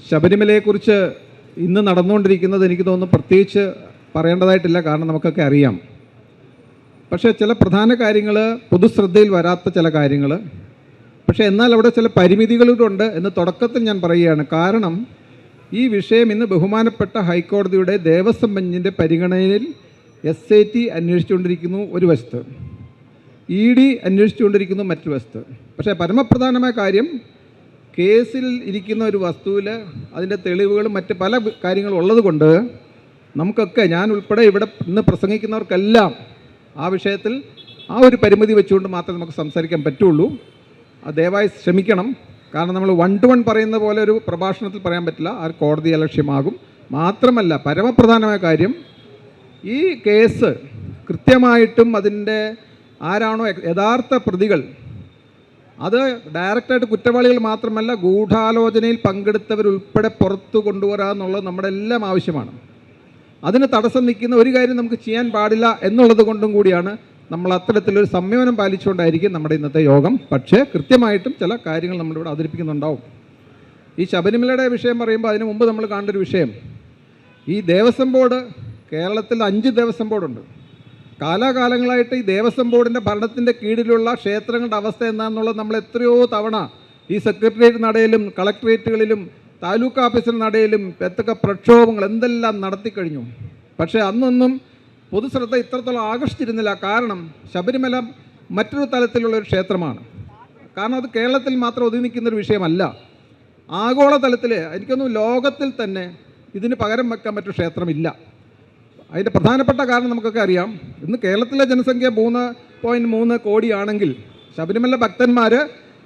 ശബരിമലയെക്കുറിച്ച് ഇന്ന് നടന്നുകൊണ്ടിരിക്കുന്നത് എനിക്ക് തോന്നുന്നു പ്രത്യേകിച്ച് പറയേണ്ടതായിട്ടില്ല, കാരണം നമുക്കൊക്കെ അറിയാം. പക്ഷേ ചില പ്രധാന കാര്യങ്ങൾ, പൊതുശ്രദ്ധയിൽ വരാത്ത ചില കാര്യങ്ങൾ, പക്ഷേ എന്നാൽ അവിടെ ചില പരിമിതികളുണ്ട് എന്ന് തുടക്കത്തിൽ ഞാൻ പറയുകയാണ്. കാരണം ഈ വിഷയം ഇന്ന് ബഹുമാനപ്പെട്ട ഹൈക്കോടതിയുടെ ദേവസ്വം ബെഞ്ചിൻ്റെ പരിഗണനയിൽ SIT അന്വേഷിച്ചുകൊണ്ടിരിക്കുന്നു ഒരു വശത്ത്, ED അന്വേഷിച്ചുകൊണ്ടിരിക്കുന്നു മറ്റൊരു വശത്ത്. പക്ഷേ പരമപ്രധാനമായ കാര്യം, കേസിൽ ഇരിക്കുന്ന ഒരു വസ്തുവിൽ അതിൻ്റെ തെളിവുകളും മറ്റ് പല കാര്യങ്ങളും ഉള്ളതുകൊണ്ട് നമുക്കൊക്കെ, ഞാൻ ഉൾപ്പെടെ ഇവിടെ ഇന്ന് പ്രസംഗിക്കുന്നവർക്കെല്ലാം ആ വിഷയത്തിൽ ആ ഒരു പരിമിതി വെച്ചുകൊണ്ട് മാത്രമേ നമുക്ക് സംസാരിക്കാൻ പറ്റുള്ളൂ. ദയവായി ശ്രമിക്കണം. കാരണം നമ്മൾ 1 to 1 പറയുന്ന പോലെ ഒരു പ്രഭാഷണത്തിൽ പറയാൻ പറ്റില്ല, ആ കോടതി അലക്ഷ്യമാകും. മാത്രമല്ല, പരമപ്രധാനമായ കാര്യം, ഈ കേസ് കൃത്യമായിട്ടും അതിൻ്റെ ആരാണോ യഥാർത്ഥ പ്രതികൾ, അത് ഡയറക്റ്റായിട്ട് കുറ്റവാളികൾ മാത്രമല്ല, ഗൂഢാലോചനയിൽ പങ്കെടുത്തവരുൾപ്പെടെ പുറത്തു കൊണ്ടുവരിക എന്നുള്ളത് നമ്മുടെ എല്ലാം ആവശ്യമാണ്. അതിന് തടസ്സം നിൽക്കുന്ന ഒരു കാര്യം നമുക്ക് ചെയ്യാൻ പാടില്ല എന്നുള്ളത് കൊണ്ടും കൂടിയാണ് നമ്മൾ അത്തരത്തിലൊരു സംയമനം പാലിച്ചുകൊണ്ടായിരിക്കും നമ്മുടെ ഇന്നത്തെ യോഗം. പക്ഷേ കൃത്യമായിട്ടും ചില കാര്യങ്ങൾ നമ്മളിവിടെ അവതരിപ്പിക്കുന്നുണ്ടാവും. ഈ ശബരിമലയുടെ വിഷയം പറയുമ്പോൾ അതിന് മുമ്പ് നമ്മൾ കാണേണ്ട ഒരു വിഷയം, ഈ ദേവസ്വം ബോർഡ്, കേരളത്തിൽ 5 ദേവസ്വം ബോർഡുണ്ട്. കാലാകാലങ്ങളായിട്ട് ഈ ദേവസ്വം ബോർഡിൻ്റെ ഭരണത്തിൻ്റെ കീഴിലുള്ള ക്ഷേത്രങ്ങളുടെ അവസ്ഥ എന്താണെന്നുള്ളത് നമ്മൾ എത്രയോ തവണ ഈ സെക്രട്ടേറിയറ്റ് നടയിലും കളക്ട്രേറ്റുകളിലും താലൂക്ക് ഓഫീസിൻ്റെ നടയിലും എത്തൊക്കെ പ്രക്ഷോഭങ്ങൾ എന്തെല്ലാം നടത്തിക്കഴിഞ്ഞു. പക്ഷേ അന്നൊന്നും പൊതുശ്രദ്ധ ഇത്രത്തോളം ആകർഷിച്ചിരുന്നില്ല. കാരണം ശബരിമല മറ്റൊരു തലത്തിലുള്ളൊരു ക്ഷേത്രമാണ്. കാരണം അത് കേരളത്തിൽ മാത്രം ഒതുങ്ങി നിൽക്കുന്നൊരു വിഷയമല്ല, ആഗോളതലത്തിൽ എനിക്കൊന്നും ലോകത്തിൽ തന്നെ ഇതിന് പകരം വെക്കാൻ പറ്റിയ ക്ഷേത്രമില്ല. അതിൻ്റെ പ്രധാനപ്പെട്ട കാരണം നമുക്കൊക്കെ അറിയാം. ഇന്ന് കേരളത്തിലെ ജനസംഖ്യ 3.3 കോടിയാണെങ്കിൽ ശബരിമല ഭക്തന്മാർ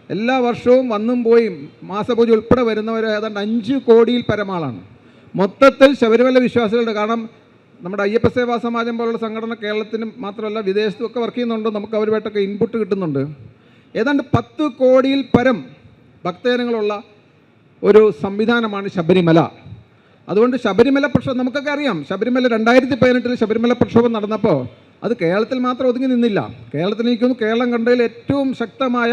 എല്ലാ വർഷവും വന്നും പോയും മാസപൂജ ഉൾപ്പെടെ വരുന്നവർ ഏതാണ്ട് 5 കോടിയിൽ പരമാളാണ് മൊത്തത്തിൽ ശബരിമല വിശ്വാസികളുടെ. കാരണം നമ്മുടെ അയ്യപ്പ സേവാ സമാജം പോലുള്ള സംഘടന കേരളത്തിന് മാത്രമല്ല വിദേശത്തും ഒക്കെ വർക്ക് ചെയ്യുന്നുണ്ട്. നമുക്ക് അവരുമായിട്ടൊക്കെ ഇൻപുട്ട് കിട്ടുന്നുണ്ട്. ഏതാണ്ട് 10 കോടിയിൽ പരം ഭക്തജനങ്ങളുള്ള ഒരു സംവിധാനമാണ് ശബരിമല. അതുകൊണ്ട് ശബരിമല പ്രക്ഷോഭം നമുക്കൊക്കെ അറിയാം. ശബരിമല 2018 ശബരിമല പ്രക്ഷോഭം നടന്നപ്പോൾ അത് കേരളത്തിൽ മാത്രം ഒതുങ്ങി നിന്നില്ല. കേരളത്തിൽ എനിക്കൊന്ന് കേരളം കണ്ടതിൽ ഏറ്റവും ശക്തമായ,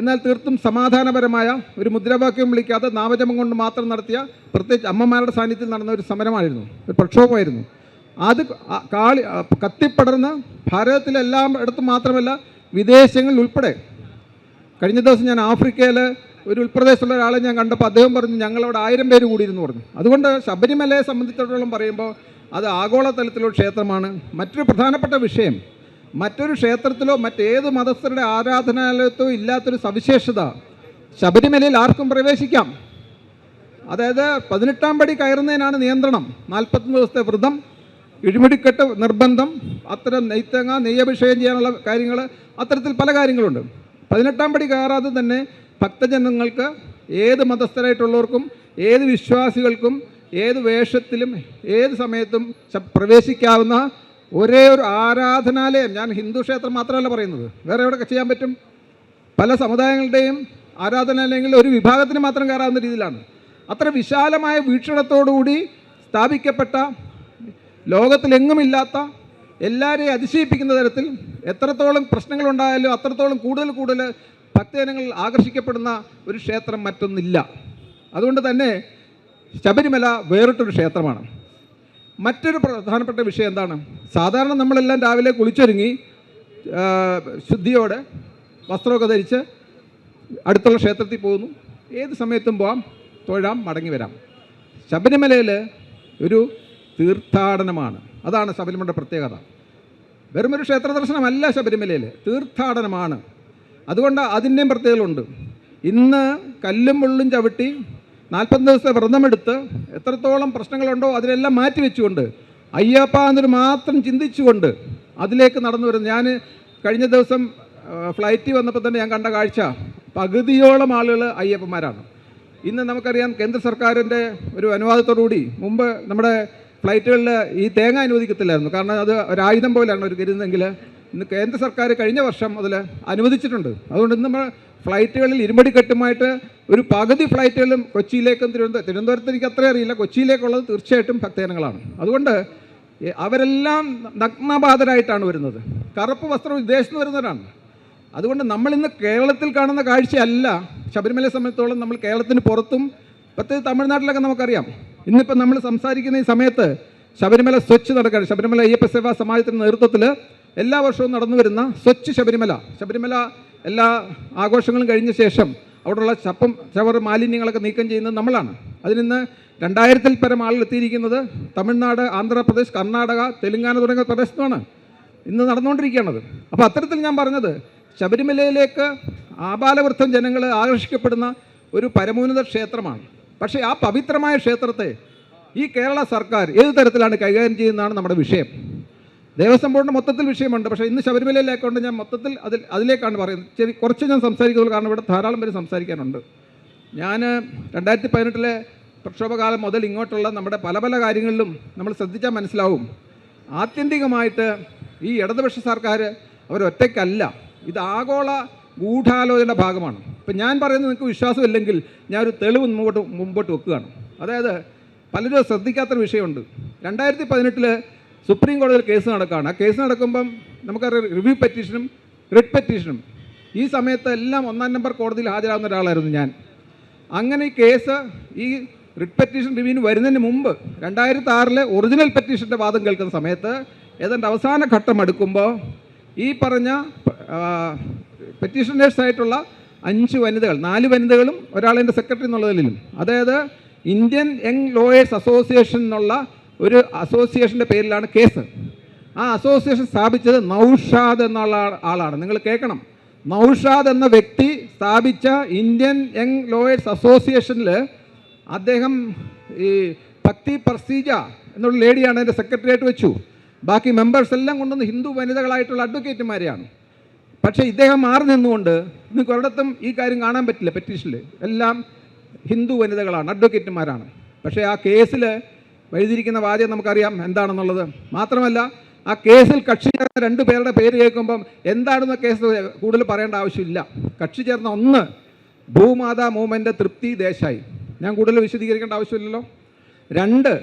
എന്നാൽ തീർത്തും സമാധാനപരമായ, ഒരു മുദ്രാവാക്യം വിളിക്കാതെ നാമജപം കൊണ്ട് മാത്രം നടത്തിയ, പ്രത്യേകിച്ച് അമ്മമാരുടെ സാന്നിധ്യത്തിൽ നടന്ന ഒരു സമരമായിരുന്നു, ഒരു പ്രക്ഷോഭമായിരുന്നു. അത് കത്തിപ്പടർന്ന് ഭാരതത്തിലെല്ലാം ഇടത്തും മാത്രമല്ല വിദേശങ്ങളിൽ ഉൾപ്പെടെ. കഴിഞ്ഞ ദിവസം ഞാൻ ആഫ്രിക്കയിൽ ഒരു ഉൾപ്രദേശത്തുള്ള ഒരാളെ ഞാൻ കണ്ടപ്പോൾ അദ്ദേഹം പറഞ്ഞു, ഞങ്ങളവിടെ 1000 പേര് കൂടിയിരുന്നു പറഞ്ഞു. അതുകൊണ്ട് ശബരിമലയെ സംബന്ധിച്ചിടത്തോളം പറയുമ്പോൾ അത് ആഗോളതലത്തിലുള്ള ക്ഷേത്രമാണ്. മറ്റൊരു പ്രധാനപ്പെട്ട വിഷയം, മറ്റൊരു ക്ഷേത്രത്തിലോ മറ്റേത് മതസ്ഥരുടെ ആരാധനാലയത്തോ ഇല്ലാത്തൊരു സവിശേഷത, ശബരിമലയിൽ ആർക്കും പ്രവേശിക്കാം. അതായത് 18ാം പടി കയറുന്നതിനാണ് നിയന്ത്രണം. 41 ദിവസത്തെ വ്രതം, ഇഴിമുടിക്കെട്ട് നിർബന്ധം, അത്തരം നെയ്ത്തങ്ങ, നെയ്യഭിഷേകം ചെയ്യാനുള്ള കാര്യങ്ങൾ, അത്തരത്തിൽ പല കാര്യങ്ങളുണ്ട്. 18ാം പടി കയറാതെ തന്നെ ഭക്തജനങ്ങൾക്ക്, ഏത് മതസ്ഥരായിട്ടുള്ളവർക്കും, ഏത് വിശ്വാസികൾക്കും, ഏത് വേഷത്തിലും ഏത് സമയത്തും പ്രവേശിക്കാവുന്ന ഒരേ ഒരു ആരാധനാലയം, ഞാൻ ഹിന്ദു ക്ഷേത്രം മാത്രമല്ല പറയുന്നത്, വേറെ എവിടെയൊക്കെ ചെയ്യാൻ പറ്റും, പല സമുദായങ്ങളുടെയും ആരാധനാലയങ്ങളിൽ ഒരു വിഭാഗത്തിന് മാത്രം കയറാവുന്ന രീതിയിലാണ്. അത്ര വിശാലമായ വീക്ഷണത്തോടുകൂടി സ്ഥാപിക്കപ്പെട്ട, ലോകത്തിലെങ്ങുമില്ലാത്ത, എല്ലാവരെയും അതിശയിപ്പിക്കുന്ന തരത്തിൽ, എത്രത്തോളം പ്രശ്നങ്ങളുണ്ടായാലും അത്രത്തോളം കൂടുതൽ ഭക്തജനങ്ങൾ ആകർഷിക്കപ്പെടുന്ന ഒരു ക്ഷേത്രം മറ്റൊന്നില്ല. അതുകൊണ്ട് തന്നെ ശബരിമല വേറിട്ടൊരു ക്ഷേത്രമാണ്. മറ്റൊരു പ്രധാനപ്പെട്ട വിഷയം എന്താണ്, സാധാരണ നമ്മളെല്ലാം രാവിലെ കുളിച്ചൊരുങ്ങി ശുദ്ധിയോടെ വസ്ത്രമൊക്കെ ധരിച്ച് അടുത്തുള്ള ക്ഷേത്രത്തിൽ പോകുന്നു. ഏത് സമയത്തും പോകാം, തൊഴാം, മടങ്ങി വരാം. ശബരിമലയിൽ ഒരു തീർത്ഥാടനമാണ്. അതാണ് ശബരിമലയുടെ പ്രത്യേകത. വെറുമൊരു ക്ഷേത്ര ദർശനമല്ല ശബരിമലയിൽ, തീർത്ഥാടനമാണ്. അതുകൊണ്ട് അതിൻ്റെയും പ്രത്യേകതകളുണ്ട്. ഇന്ന് കല്ലും മുള്ളും ചവിട്ടി 40 ദിവസത്തെ വ്രതമെടുത്ത് എത്രത്തോളം പ്രശ്നങ്ങളുണ്ടോ അതിനെല്ലാം മാറ്റി വെച്ചുകൊണ്ട്, അയ്യപ്പ എന്നൊരു മാത്രം ചിന്തിച്ചുകൊണ്ട് അതിലേക്ക് നടന്നു വരുന്നത്. ഞാൻ കഴിഞ്ഞ ദിവസം ഫ്ലൈറ്റിൽ വന്നപ്പോൾ തന്നെ ഞാൻ കണ്ട കാഴ്ച, പകുതിയോളം ആളുകൾ അയ്യപ്പന്മാരാണ്. ഇന്ന് നമുക്കറിയാം, കേന്ദ്ര സർക്കാരിൻ്റെ ഒരു അനുവാദത്തോടുകൂടി മുമ്പ് നമ്മുടെ ഫ്ലൈറ്റുകളിൽ ഈ തേങ്ങ അനുവദിക്കത്തില്ലായിരുന്നു. കാരണം അത് ഒരായുധം പോലെയാണ് അവർ കരുതുന്നതെങ്കിൽ ഇന്ന് കേന്ദ്ര സർക്കാർ കഴിഞ്ഞ വർഷം അതിൽ അനുവദിച്ചിട്ടുണ്ട്. അതുകൊണ്ട് ഇന്ന് നമ്മൾ ഫ്ലൈറ്റുകളിൽ ഇരുമ്പടിക്കെട്ടുമായിട്ട് ഒരു പകുതി ഫ്ലൈറ്റുകളും കൊച്ചിയിലേക്കും തിരുവനന്തപുരത്ത് എനിക്ക് അത്രയും അറിയില്ല, കൊച്ചിയിലേക്കുള്ളത് തീർച്ചയായിട്ടും ഭക്തജനങ്ങളാണ്. അതുകൊണ്ട് അവരെല്ലാം നഗ്നപാതരായിട്ടാണ് വരുന്നത്. കറുപ്പ് വസ്ത്രം വിദേശത്ത് നിന്ന് വരുന്നവരാണ്. അതുകൊണ്ട് നമ്മളിന്ന് കേരളത്തിൽ കാണുന്ന കാഴ്ചയല്ല ശബരിമലയെ സംബന്ധിച്ചോളം. നമ്മൾ കേരളത്തിന് പുറത്തും പ്രത്യേകിച്ച് തമിഴ്നാട്ടിലൊക്കെ നമുക്കറിയാം. ഇന്നിപ്പം നമ്മൾ സംസാരിക്കുന്ന ഈ സമയത്ത് ശബരിമല സ്വച്ഛ് നടക്കുകയാണ്. ശബരിമല അയ്യപ്പ സേവാ സമാജത്തിൻ്റെ നേതൃത്വത്തിൽ എല്ലാ വർഷവും നടന്നു വരുന്ന സ്വച്ഛ് ശബരിമല എല്ലാ ആഘോഷങ്ങളും കഴിഞ്ഞ ശേഷം അവിടെയുള്ള ചവർ മാലിന്യങ്ങളൊക്കെ നീക്കം ചെയ്യുന്നത് നമ്മളാണ്. അതിൽ നിന്ന് 2000-ൽ പരം ആളുകൾ എത്തിയിരിക്കുന്നത് തമിഴ്നാട്, ആന്ധ്രാപ്രദേശ്, കർണാടക, തെലുങ്കാന തുടങ്ങിയ പ്രദേശത്തുമാണ് ഇന്ന് നടന്നുകൊണ്ടിരിക്കുകയാണത്. അപ്പോൾ അത്തരത്തിൽ ഞാൻ പറഞ്ഞത് ശബരിമലയിലേക്ക് ആബാലവൃദ്ധം ജനങ്ങൾ ആകർഷിക്കപ്പെടുന്ന ഒരു പരമോന്നത ക്ഷേത്രമാണ്. പക്ഷേ ആ പവിത്രമായ ക്ഷേത്രത്തെ ഈ കേരള സർക്കാർ ഏത് തരത്തിലാണ് കൈകാര്യം ചെയ്യുന്നതാണ് നമ്മുടെ വിഷയം. ദേവസ്വം ബോർഡിൻ്റെ മൊത്തത്തിൽ വിഷയമുണ്ട്. പക്ഷേ ഇന്ന് ശബരിമലയിലേക്കൊണ്ട് ഞാൻ മൊത്തത്തിൽ അതിലേക്കാണ് പറയുന്നത്. കുറച്ച് ഞാൻ സംസാരിക്കുന്നത് കാരണം ഇവിടെ ധാരാളം പേര് സംസാരിക്കാനുണ്ട്. ഞാൻ 2018-ലെ പ്രക്ഷോഭകാലം മുതൽ ഇങ്ങോട്ടുള്ള നമ്മുടെ പല പല കാര്യങ്ങളിലും നമ്മൾ ശ്രദ്ധിച്ചാൽ മനസ്സിലാവും, ആത്യന്തികമായിട്ട് ഈ ഇടതുപക്ഷ സർക്കാർ അവരൊറ്റയ്ക്കല്ല, ഇത് ആഗോള ഗൂഢാലോചനയുടെ ഭാഗമാണ്. ഇപ്പം ഞാൻ പറയുന്നത് നിങ്ങൾക്ക് വിശ്വാസമില്ലെങ്കിൽ ഞാനൊരു തെളിവ് മുമ്പോട്ട് വെക്കുകയാണ്. അതായത് പലരും ശ്രദ്ധിക്കാത്തൊരു വിഷയമുണ്ട്. 2018-ൽ സുപ്രീം കോടതിയിൽ കേസ് നടക്കുകയാണ്. ആ കേസ് നടക്കുമ്പം നമുക്കറിയാം റിവ്യൂ പെറ്റീഷനും റിട്ട് പെറ്റീഷനും. ഈ സമയത്ത് എല്ലാം 1-ാം നമ്പർ കോടതിയിൽ ഹാജരാകുന്ന ഒരാളായിരുന്നു ഞാൻ. അങ്ങനെ ഈ കേസ് ഈ റിട്ട് പെറ്റീഷൻ റിവ്യൂവിന് വരുന്നതിന് മുമ്പ് 2006-ലെ ഒറിജിനൽ പെറ്റീഷൻ്റെ വാദം കേൾക്കുന്ന സമയത്ത് ഏതാണ്ട് അവസാന ഘട്ടം എടുക്കുമ്പോൾ ഈ പറഞ്ഞ പെറ്റീഷനേഴ്സായിട്ടുള്ള 5 വനിതകൾ, 4 വനിതകളും ഒരാളെൻ്റെ സെക്രട്ടറി എന്നുള്ളതിലും, അതായത് ഇന്ത്യൻ യങ് ലോയേഴ്സ് അസോസിയേഷൻ എന്നുള്ള ഒരു അസോസിയേഷൻ്റെ പേരിലാണ് കേസ്. ആ അസോസിയേഷൻ സ്ഥാപിച്ചത് നൗഷാദ് എന്നുള്ള ആളാണ്. നിങ്ങൾ കേൾക്കണം, നൗഷാദ് എന്ന വ്യക്തി സ്ഥാപിച്ച ഇന്ത്യൻ യങ് ലോയേഴ്സ് അസോസിയേഷനിൽ അദ്ദേഹം ഈ ഭക്തി പ്രസീജ എന്നുള്ള ലേഡിയാണ് എൻ്റെ സെക്രട്ടറിയായിട്ട് വെച്ചു. ബാക്കി മെമ്പേഴ്സ് എല്ലാം കൊണ്ടുവന്ന് ഹിന്ദു വനിതകളായിട്ടുള്ള അഡ്വക്കേറ്റുമാരെയാണ്. പക്ഷേ ഇദ്ദേഹം മാറി നിന്നുകൊണ്ട് നിങ്ങൾക്ക് ഒരിടത്തും ഈ കാര്യം കാണാൻ പറ്റില്ല. പെറ്റീഷനിൽ എല്ലാം ഹിന്ദു വനിതകളാണ്, അഡ്വക്കേറ്റുമാരാണ്. പക്ഷേ ആ കേസിൽ എഴുതിയിരിക്കുന്ന വാചകം നമുക്കറിയാം എന്താണെന്നുള്ളത്. മാത്രമല്ല ആ കേസിൽ കക്ഷി ചേർന്ന 2 പേരുടെ പേര് കേൾക്കുമ്പം എന്താണെന്ന് കേസ് കൂടുതൽ പറയേണ്ട ആവശ്യമില്ല. കക്ഷി ചേർന്ന ഒന്ന് ഭൂമാതാ മൂവ്മെൻ്റ് തൃപ്തി ദേശായി, ഞാൻ കൂടുതൽ വിശദീകരിക്കേണ്ട ആവശ്യമില്ലല്ലോ. 2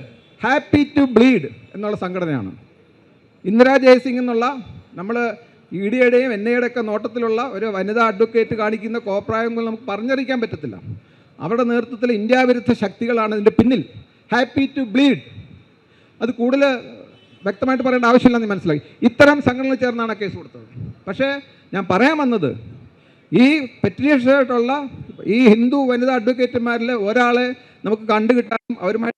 ഹാപ്പി ടു ബ്ലീഡ് എന്നുള്ള സംഘടനയാണ്. ഇന്ദിരാ ജയസിംഗ് എന്നുള്ള നമ്മൾ ED-യുടെയും NIA-യുടെ ഒക്കെ നോട്ടത്തിലുള്ള ഒരു വനിതാ അഡ്വക്കേറ്റ് കാണിക്കുന്ന കോപ്രായങ്ങൾ നമുക്ക് പറഞ്ഞറിയിക്കാൻ പറ്റത്തില്ല. അവരുടെ നേതൃത്വത്തിൽ ഇന്ത്യ വിരുദ്ധ ശക്തികളാണ് ഇതിൻ്റെ പിന്നിൽ. ഹാപ്പി ടു ബ്ലീഡ് അത് കൂടുതൽ വ്യക്തമായിട്ട് പറയേണ്ട ആവശ്യമില്ലെന്ന് മനസ്സിലായി. ഇത്തരം സംഘടനകൾ ചേർന്നാണ് കേസ് കൊടുത്തത്. പക്ഷേ ഞാൻ പറയാൻ വന്നത് ഈ പെറ്റീഷനായിട്ടുള്ള ഈ ഹിന്ദു വനിതാ അഡ്വക്കേറ്റുമാരിൽ ഒരാളെ നമുക്ക് കണ്ടുകിട്ടാനും അവരുമായി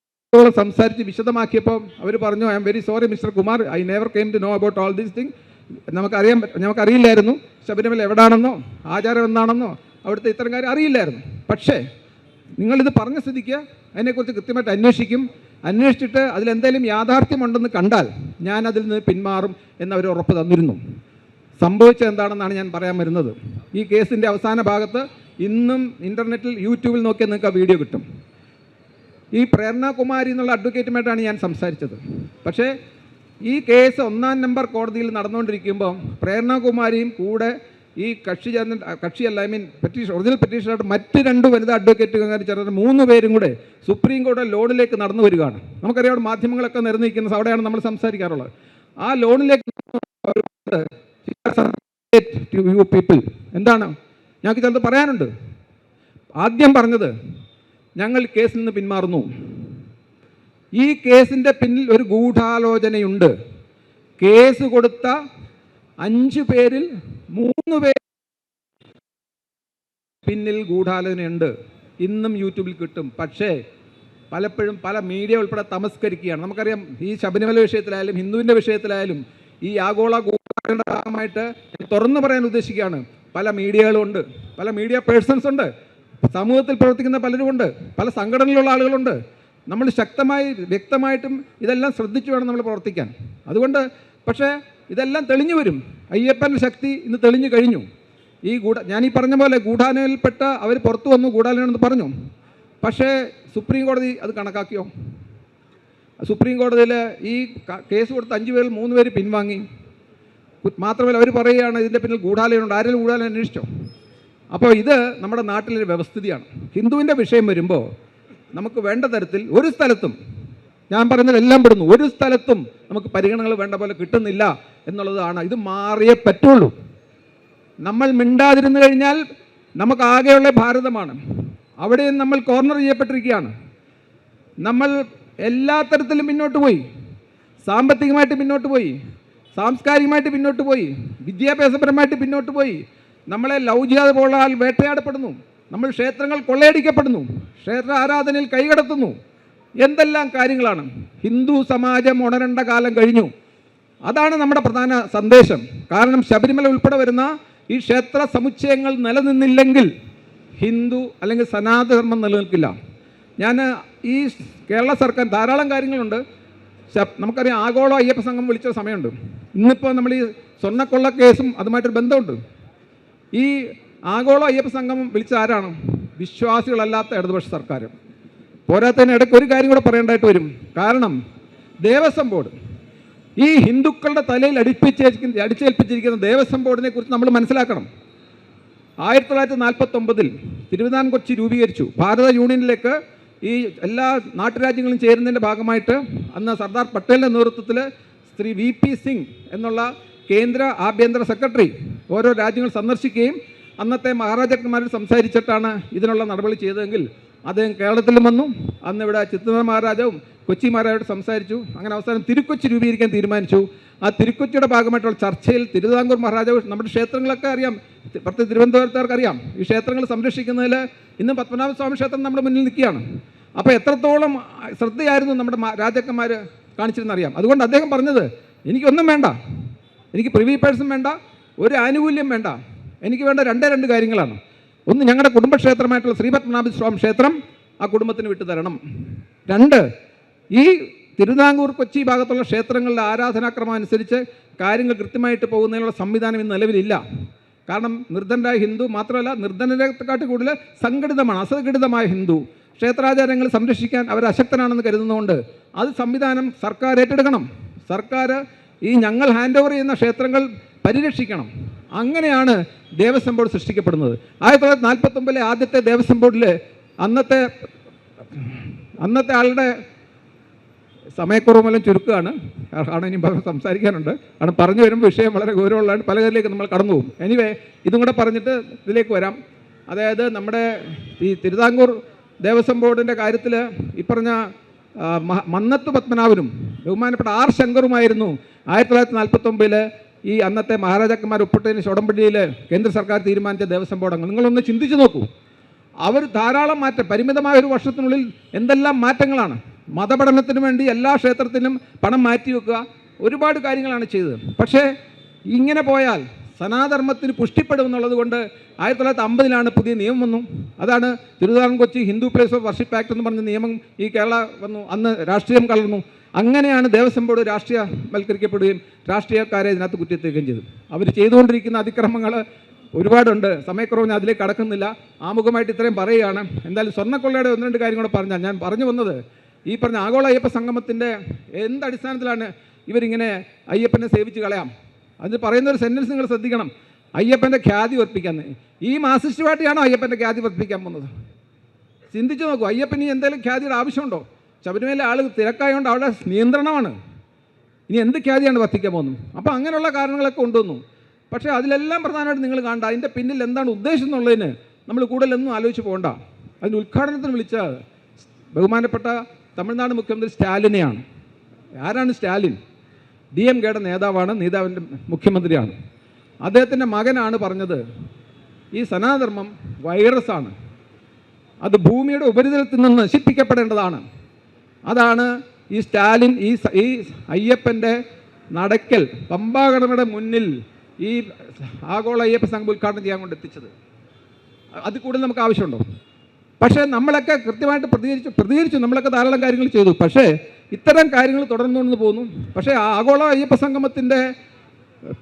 സംസാരിച്ച് വിശദമാക്കിയപ്പോൾ അവർ പറഞ്ഞു, I am very sorry mister Kumar, I never came to know about all these thing. നമുക്കറിയില്ലായിരുന്നു ശബരിമല എവിടാണെന്നോ ആചാരം എന്താണെന്നോ അവിടുത്തെ ഇത്തരം കാര്യം അറിയില്ലായിരുന്നു. പക്ഷേ നിങ്ങളിത് പറഞ്ഞ സ്ഥിതിക്ക് അതിനെക്കുറിച്ച് കൃത്യമായിട്ട് അന്വേഷിച്ചിട്ട് അതിലെന്തെങ്കിലും യാഥാർത്ഥ്യമുണ്ടെന്ന് കണ്ടാൽ ഞാൻ അതിൽ നിന്ന് പിന്മാറും എന്നവർ ഉറപ്പ് തന്നിരുന്നു. സംഭവിച്ചത് എന്താണെന്നാണ് ഞാൻ പറയാൻ വരുന്നത്. ഈ കേസിൻ്റെ അവസാന ഭാഗത്ത് ഇന്നും ഇൻ്റർനെറ്റിൽ യൂട്യൂബിൽ നോക്കിയാൽ നിങ്ങൾക്ക് ആ വീഡിയോ കിട്ടും. ഈ പ്രേരണകുമാരി എന്നുള്ള അഡ്വക്കേറ്റുമായിട്ടാണ് ഞാൻ സംസാരിച്ചത്. പക്ഷേ ഈ കേസ് 1-ാം നമ്പർ കോടതിയിൽ നടന്നുകൊണ്ടിരിക്കുമ്പോൾ പ്രേരണകുമാരിയും കൂടെ ഈ കക്ഷിയല്ല, ഐ മീൻ ഒറിജിനൽ പെറ്റീഷനായിട്ട് മറ്റ് 2 വനിതാ അഡ്വക്കേറ്റുകാർ ചേർന്ന് 3 പേരും കൂടെ സുപ്രീം കോടതി ലോണിലേക്ക് നടന്നു വരികയാണ്. നമുക്കറിയാം മാധ്യമങ്ങളൊക്കെ നിരന്നിരിക്കുന്നത് അവിടെയാണ് നമ്മൾ സംസാരിക്കാറുള്ളത്. ആ ലോണിലേക്ക് പീപ്പിൾ എന്താണ് ഞങ്ങൾക്ക് ചിലത് പറയാനുണ്ട്. ആദ്യം പറഞ്ഞത് ഞങ്ങൾ കേസിൽ നിന്ന് പിന്മാറുന്നു. ഈ കേസിൻ്റെ പിന്നിൽ ഒരു ഗൂഢാലോചനയുണ്ട്. കേസ് കൊടുത്ത 5 പേരിൽ 3 പേർ പിന്നിൽ ഗൂഢാലോചനയുണ്ട്. ഇന്നും യൂട്യൂബിൽ കിട്ടും. പക്ഷേ പലപ്പോഴും പല മീഡിയ ഉൾപ്പെടെ തമസ്കരിക്കുകയാണ്. നമുക്കറിയാം ഈ ശബരിമല വിഷയത്തിലായാലും ഹിന്ദുവിൻ്റെ വിഷയത്തിലായാലും ഈ ആഗോള ഗൂഢാലോചനയുടെ ഭാഗമായിട്ട് തുറന്നു പറയാൻ ഉദ്ദേശിക്കുകയാണ്. പല മീഡിയകളുണ്ട്, പല മീഡിയ പേഴ്സൺസ് ഉണ്ട്, സമൂഹത്തിൽ പ്രവർത്തിക്കുന്ന പലരുമുണ്ട്, പല സംഘടനയിലുള്ള ആളുകളുണ്ട്. നമ്മൾ വ്യക്തമായിട്ടും ഇതെല്ലാം ശ്രദ്ധിച്ചു വേണം നമ്മൾ പ്രവർത്തിക്കാൻ. അതുകൊണ്ട് പക്ഷേ ഇതെല്ലാം തെളിഞ്ഞു വരും. അയ്യപ്പൻ്റെ ശക്തി ഇന്ന് തെളിഞ്ഞു കഴിഞ്ഞു. ഞാനീ പറഞ്ഞ പോലെ ഗൂഢാലോചനയിൽപ്പെട്ട അവർ പുറത്തു വന്നു, ഗൂഢാലോചനയെന്ന് പറഞ്ഞു. പക്ഷേ സുപ്രീം കോടതി അത് കണക്കാക്കിയോ? സുപ്രീം കോടതിയിൽ ഈ കേസ് കൊടുത്ത 5 പേരിൽ 3 പേര് പിൻവാങ്ങി. മാത്രമല്ല അവർ പറയുകയാണ് ഇതിൻ്റെ പിന്നിൽ ഗൂഢാലോചനയുണ്ട്. ആരെങ്കിലും ഗൂഢാലോചന അന്വേഷിച്ചോ? അപ്പോൾ ഇത് നമ്മുടെ നാട്ടിലൊരു വ്യവസ്ഥിതിയാണ്. ഹിന്ദുവിൻ്റെ വിഷയം വരുമ്പോൾ നമുക്ക് വേണ്ട തരത്തിൽ ഒരു സ്ഥലത്തും, ഞാൻ പറയുന്നത് എല്ലാം പെടുന്നു, ഒരു സ്ഥലത്തും നമുക്ക് പരിഗണനകൾ വേണ്ട പോലെ കിട്ടുന്നില്ല എന്നുള്ളതാണ്. ഇത് മാറിയേ പറ്റുള്ളൂ. നമ്മൾ മിണ്ടാതിരുന്നു കഴിഞ്ഞാൽ നമുക്കാകെയുള്ള ഭാരതമാണ്. അവിടെയും നമ്മൾ കോർണർ ചെയ്യപ്പെട്ടിരിക്കുകയാണ്. നമ്മൾ എല്ലാ തരത്തിലും പിന്നോട്ട് പോയി. സാമ്പത്തികമായിട്ട് പിന്നോട്ട് പോയി, സാംസ്കാരികമായിട്ട് പിന്നോട്ട് പോയി, വിദ്യാഭ്യാസപരമായിട്ട് പിന്നോട്ട് പോയി. നമ്മളെ ലൗചികത പോലുള്ള വേട്ടയാടപ്പെടുന്നു. നമ്മൾ ക്ഷേത്രങ്ങൾ കൊള്ളയടിക്കപ്പെടുന്നു, ക്ഷേത്ര ആരാധനയിൽ കൈകടത്തുന്നു. എന്തെല്ലാം കാര്യങ്ങളാണ്. ഹിന്ദു സമാജം ഉണരേണ്ട കാലം കഴിഞ്ഞു. അതാണ് നമ്മുടെ പ്രധാന സന്ദേശം. കാരണം ശബരിമല ഉൾപ്പെടെ വരുന്ന ഈ ക്ഷേത്ര സമുച്ചയങ്ങൾ നിലനിന്നില്ലെങ്കിൽ ഹിന്ദു അല്ലെങ്കിൽ സനാതനധർമ്മം നിലനിൽക്കില്ല. ഞാൻ ഈ കേരള സർക്കാർ ധാരാളം കാര്യങ്ങളുണ്ട്. നമുക്കറിയാം, ആഗോള അയ്യപ്പ സംഘം വിളിച്ച സമയമുണ്ട്. ഇന്നിപ്പോൾ നമ്മൾ ഈ സ്വർണ്ണക്കൊള്ള കേസും അതുമായിട്ടൊരു ബന്ധമുണ്ട്. ഈ ആഗോള അയ്യപ്പ സംഘം വിളിച്ച ആരാണ്? വിശ്വാസികളല്ലാത്ത ഇടതുപക്ഷ സർക്കാർ. പോരാത്തതിന് ഇടയ്ക്ക് ഒരു കാര്യം കൂടെ പറയേണ്ടതായിട്ട് വരും. കാരണം ദേവസ്വം ബോർഡ് ഈ ഹിന്ദുക്കളുടെ തലയിൽ അടിച്ചേൽപ്പിച്ചിരിക്കുന്ന ദേവസ്വം ബോർഡിനെ കുറിച്ച് നമ്മൾ മനസ്സിലാക്കണം. 1949 തിരുവിതാംകൂർ കൊച്ചി രൂപീകരിച്ചു. ഭാരത യൂണിയനിലേക്ക് ഈ എല്ലാ നാട്ടുരാജ്യങ്ങളും ചേരുന്നതിൻ്റെ ഭാഗമായിട്ട് അന്ന് സർദാർ പട്ടേലിൻ്റെ നേതൃത്വത്തിൽ ശ്രീ VP സിംഗ് എന്നുള്ള കേന്ദ്ര ആഭ്യന്തര സെക്രട്ടറി ഓരോ രാജ്യങ്ങൾ സന്ദർശിക്കുകയും അന്നത്തെ മഹാരാജാക്കന്മാരോട് സംസാരിച്ചിട്ടാണ് ഇതിനുള്ള നടപടി ചെയ്തതെങ്കിൽ അദ്ദേഹം കേരളത്തിലും വന്നു. അന്ന് ഇവിടെ ചിത്തൂർ മഹാരാജാവും കൊച്ചി മഹാരാജാവോട് സംസാരിച്ചു. അങ്ങനെ അവസാനം തിരുക്കൊച്ചി രൂപീകരിക്കാൻ തീരുമാനിച്ചു. ആ തിരുക്കൊച്ചിയുടെ ഭാഗമായിട്ടുള്ള ചർച്ചയിൽ തിരുവിതാംകൂർ മഹാരാജാവ്, നമ്മുടെ ക്ഷേത്രങ്ങളൊക്കെ അറിയാം, പ്രത്യേക തിരുവനന്തപുരത്തുകാർക്ക് അറിയാം, ഈ ക്ഷേത്രങ്ങൾ സംരക്ഷിക്കുന്നതിൽ ഇന്ന് പത്മനാഭസ്വാമി ക്ഷേത്രം നമ്മുടെ മുന്നിൽ നിൽക്കുകയാണ്. അപ്പോൾ എത്രത്തോളം ശ്രദ്ധയായിരുന്നു നമ്മുടെ രാജാക്കന്മാർ കാണിച്ചിരുന്നറിയാം. അതുകൊണ്ട് അദ്ദേഹം പറഞ്ഞത്, എനിക്കൊന്നും വേണ്ട, എനിക്ക് പ്രിവി പേഴ്സൺ വേണ്ട, ഒരു ആനുകൂല്യം വേണ്ട, എനിക്ക് വേണ്ട രണ്ട് കാര്യങ്ങളാണ്. ഒന്ന്, ഞങ്ങളുടെ കുടുംബക്ഷേത്രമായിട്ടുള്ള ശ്രീ പത്മനാഭസ്വാമി ക്ഷേത്രം ആ കുടുംബത്തിന് വിട്ടു തരണം. 2, ഈ തിരുവിതാംകൂർ കൊച്ചി ഭാഗത്തുള്ള ക്ഷേത്രങ്ങളിലെ ആരാധനാക്രമം അനുസരിച്ച് കാര്യങ്ങൾ കൃത്യമായിട്ട് പോകുന്നതിനുള്ള സംവിധാനം ഇന്ന് നിലവിലില്ല. കാരണം നിർധനരായ ഹിന്ദു മാത്രമല്ല, നിർധനരെക്കാട്ട് കൂടുതൽ സംഘടിതമാണ്, അസംഘടിതമായ ഹിന്ദു ക്ഷേത്രാചാരങ്ങൾ സംരക്ഷിക്കാൻ അവർ അശക്തനാണെന്ന് കരുതുന്നതുകൊണ്ട് അത് സംവിധാനം സർക്കാർ ഏറ്റെടുക്കണം. സർക്കാർ ഈ ഞങ്ങൾ ഹാൻഡ് ഓവർ ചെയ്യുന്ന ക്ഷേത്രങ്ങൾ പരിരക്ഷിക്കണം. അങ്ങനെയാണ് ദേവസ്വം ബോർഡ് സൃഷ്ടിക്കപ്പെടുന്നത്. 1949 ആദ്യത്തെ ദേവസ്വം ബോർഡിൽ അന്നത്തെ ആളുടെ സമയക്കുറവ് മൂലം ചുരുക്കുകയാണ്. കാരണം ഇനി സംസാരിക്കാനുണ്ട്. കാരണം പറഞ്ഞു വരുമ്പോൾ വിഷയം വളരെ ഗൗരവമുള്ളതാണ്. പല കാര്യത്തിലേക്ക് നമ്മൾ കടന്നു പോകും. എനിവേ, ഇതും കൂടെ പറഞ്ഞിട്ട് ഇതിലേക്ക് വരാം. അതായത് നമ്മുടെ ഈ തിരുവിതാംകൂർ ദേവസ്വം ബോർഡിൻ്റെ കാര്യത്തിൽ ഈ പറഞ്ഞ മന്നത്ത് പത്മനാഭനും ബഹുമാനപ്പെട്ട R ശങ്കറുമായിരുന്നു 1949 ഈ അന്നത്തെ മഹാരാജാക്കന്മാർ ഒപ്പിട്ടതിന് ഉടമ്പടിയിൽ കേന്ദ്ര സർക്കാർ തീരുമാനിച്ച ദേവസ്വം ബോർഡ് അംഗങ്ങൾ. നിങ്ങളൊന്ന് ചിന്തിച്ച് നോക്കൂ. അവർ ധാരാളം മാറ്റം, പരിമിതമായ ഒരു വർഷത്തിനുള്ളിൽ എന്തെല്ലാം മാറ്റങ്ങളാണ്. മതപഠനത്തിന് വേണ്ടി എല്ലാ ക്ഷേത്രത്തിനും പണം മാറ്റിവെക്കുക, ഒരുപാട് കാര്യങ്ങളാണ് ചെയ്തത്. പക്ഷേ ഇങ്ങനെ പോയാൽ സനാതനധർമ്മത്തിന് പുഷ്ടിപ്പെടുമെന്നുള്ളത് കൊണ്ട് 1950 പുതിയ നിയമം വന്നു. അതാണ് Thiruvithamkoor Kochi Hindu place of worship act എന്ന് പറഞ്ഞ നിയമം ഈ കേരള വന്നു. അന്ന് രാഷ്ട്രീയം കലർന്നു. അങ്ങനെയാണ് ദേവസ്വം ബോർഡ് രാഷ്ട്രീയവൽക്കരിക്കപ്പെടുകയും രാഷ്ട്രീയക്കാരെ ഇതിനകത്ത് കുറ്റത്തേക്കുകയും ചെയ്തു. അവർ ചെയ്തുകൊണ്ടിരിക്കുന്ന അതിക്രമങ്ങൾ ഒരുപാടുണ്ട്. സമയക്കുറവ് ഞാൻ അതിലേക്ക് കടക്കുന്നില്ല. ആമുഖമായിട്ട് ഇത്രയും പറയുകയാണ്. എന്തായാലും സ്വർണ്ണക്കൊള്ളയുടെ 1-2 കാര്യം കൂടെ പറഞ്ഞാൽ, ഞാൻ പറഞ്ഞു വന്നത് ഈ പറഞ്ഞ ആഗോള അയ്യപ്പ സംഗമത്തിൻ്റെ എന്തടിസ്ഥാനത്തിലാണ് ഇവരിങ്ങനെ അയ്യപ്പനെ സേവിച്ച് കളയാം. അത് പറയുന്ന ഒരു സെൻറ്റൻസ് നിങ്ങൾ ശ്രദ്ധിക്കണം. അയ്യപ്പൻ്റെ ഖ്യാതി വർദ്ധിക്കാൻ. ഈ മാർക്സിസ്റ്റ് പാർട്ടിയാണോ അയ്യപ്പൻ്റെ ഖ്യാതി വർദ്ധിപ്പിക്കാൻ പോകുന്നത്? ചിന്തിച്ച് നോക്കൂ. അയ്യപ്പന് എന്തെങ്കിലും ഖ്യാതിയുടെ ആവശ്യമുണ്ടോ? ശബരിമല ആൾ തിരക്കായതുകൊണ്ട് അവിടെ നിയന്ത്രണമാണ്. ഇനി എന്ത് ഖ്യാതിയാണ് വർദ്ധിക്കാൻ പോകുന്നത്? അപ്പോൾ അങ്ങനെയുള്ള കാരണങ്ങളൊക്കെ കൊണ്ടുവന്നു. പക്ഷേ അതിലെല്ലാം പ്രധാനമായിട്ട് നിങ്ങൾ കാണണ്ട, അതിൻ്റെ പിന്നിൽ എന്താണ് ഉദ്ദേശം എന്നുള്ളതിന് നമ്മൾ കൂടുതലൊന്നും ആലോചിച്ച് പോകണ്ട. അതിൻ്റെ ഉദ്ഘാടനത്തിന് വിളിച്ച ബഹുമാനപ്പെട്ട തമിഴ്നാട് മുഖ്യമന്ത്രി സ്റ്റാലിനെയാണ്. ആരാണ് സ്റ്റാലിൻ? DMKയുടെ നേതാവാണ്, നേതാവിൻ്റെ മുഖ്യമന്ത്രിയാണ്. അദ്ദേഹത്തിൻ്റെ മകനാണ് പറഞ്ഞത്, ഈ സനാതനധർമ്മം വൈറസാണ്, അത് ഭൂമിയുടെ ഉപരിതലത്തിൽ നിന്ന് നശിപ്പിക്കപ്പെടേണ്ടതാണ്. അതാണ് ഈ സ്റ്റാലിൻ ഈ അയ്യപ്പൻ്റെ നടക്കൽ പമ്പാകടമയുടെ മുന്നിൽ ഈ ആഗോള അയ്യപ്പ സംഘം ഉദ്ഘാടനം ചെയ്യാൻ കൊണ്ട് എത്തിച്ചത്. അത് കൂടുതൽ നമുക്ക് ആവശ്യമുണ്ടോ? പക്ഷേ നമ്മളൊക്കെ കൃത്യമായിട്ട് പ്രതികരിച്ചു. നമ്മളൊക്കെ ധാരാളം കാര്യങ്ങൾ ചെയ്തു. പക്ഷേ ഇത്തരം കാര്യങ്ങൾ തുടർന്നുകൊണ്ട് പോകുന്നു. പക്ഷേ ആഗോള അയ്യപ്പ സംഗമത്തിൻ്റെ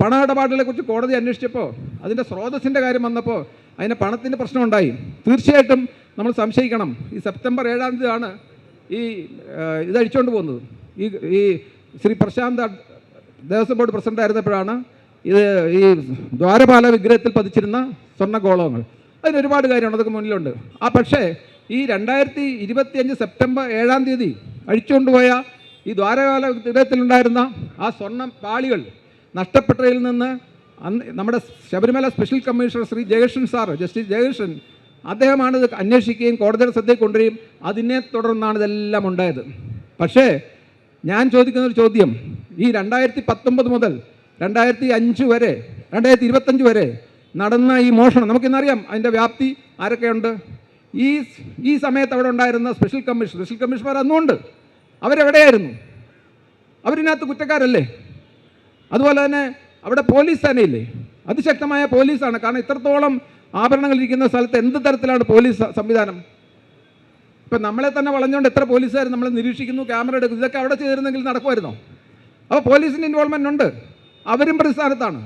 പണ ഇടപാടുകളെ കുറിച്ച് കോടതി അന്വേഷിച്ചപ്പോൾ അതിൻ്റെ സ്രോതസ്സിൻ്റെ കാര്യം വന്നപ്പോൾ അതിന് പണത്തിൻ്റെ പ്രശ്നമുണ്ടായി. തീർച്ചയായിട്ടും നമ്മൾ സംശയിക്കണം. ഈ സെപ്റ്റംബർ 7 ഈ ഇതഴിച്ചുകൊണ്ട് പോകുന്നത്. ഈ ശ്രീ പ്രശാന്ത് ദേവസ്വം ബോർഡ് പ്രസിഡന്റ് ആയിരുന്നപ്പോഴാണ് ഈ ദ്വാരപാല വിഗ്രഹത്തിൽ പതിച്ചിരുന്ന സ്വർണ്ണഗോളങ്ങൾ. അതിന് ഒരുപാട് കാര്യമാണ്, അതൊക്കെ മുന്നിലുണ്ട്. പക്ഷേ ഈ 2025 സെപ്റ്റംബർ 7 അഴിച്ചുകൊണ്ടുപോയ ഈ ദ്വാരപാല വിഗ്രഹത്തിലുണ്ടായിരുന്ന ആ സ്വർണ്ണ പാളികൾ നഷ്ടപ്പെട്ടതിൽ നിന്ന് നമ്മുടെ Sabarimala special commissioner Shri Jayakrishnan sir, justice Jayakrishnan അദ്ദേഹമാണ് ഇത് അന്വേഷിക്കുകയും കോടതിയുടെ ശ്രദ്ധയിൽ കൊണ്ടുവരികയും അതിനെ തുടർന്നാണ് ഇതെല്ലാം ഉണ്ടായത്. പക്ഷേ ഞാൻ ചോദിക്കുന്നൊരു ചോദ്യം, ഈ 2019 മുതൽ 2005 വരെ 2025 വരെ നടന്ന ഈ മോഷണം നമുക്കിന്നറിയാം, അതിൻ്റെ വ്യാപ്തി ആരൊക്കെയുണ്ട്. ഈ സമയത്ത് അവിടെ ഉണ്ടായിരുന്ന സ്പെഷ്യൽ കമ്മീഷണർ അന്നുമുണ്ട്. അവരെവിടെയായിരുന്നു? അവരിനകത്ത് കുറ്റക്കാരല്ലേ? അതുപോലെ തന്നെ അവിടെ പോലീസ് സേനയില്ലേ? അതിശക്തമായ പോലീസാണ്. കാരണം ഇത്രത്തോളം ആഭരണങ്ങൾ ഇരിക്കുന്ന സ്ഥലത്ത് എന്ത് തരത്തിലാണ് പോലീസ് സംവിധാനം? ഇപ്പം നമ്മളെ തന്നെ വളഞ്ഞുകൊണ്ട് എത്ര പോലീസുകാർ നമ്മളെ നിരീക്ഷിക്കുന്നു, ക്യാമറ എടുക്കുന്നു. ഇതൊക്കെ അവിടെ ചെയ്തിരുന്നെങ്കിൽ നടക്കുമായിരുന്നോ? അപ്പോൾ പോലീസിൻ്റെ ഇൻവോൾവ്മെൻ്റ് ഉണ്ട്, അവരും പ്രതിസ്ഥാനത്താണ്.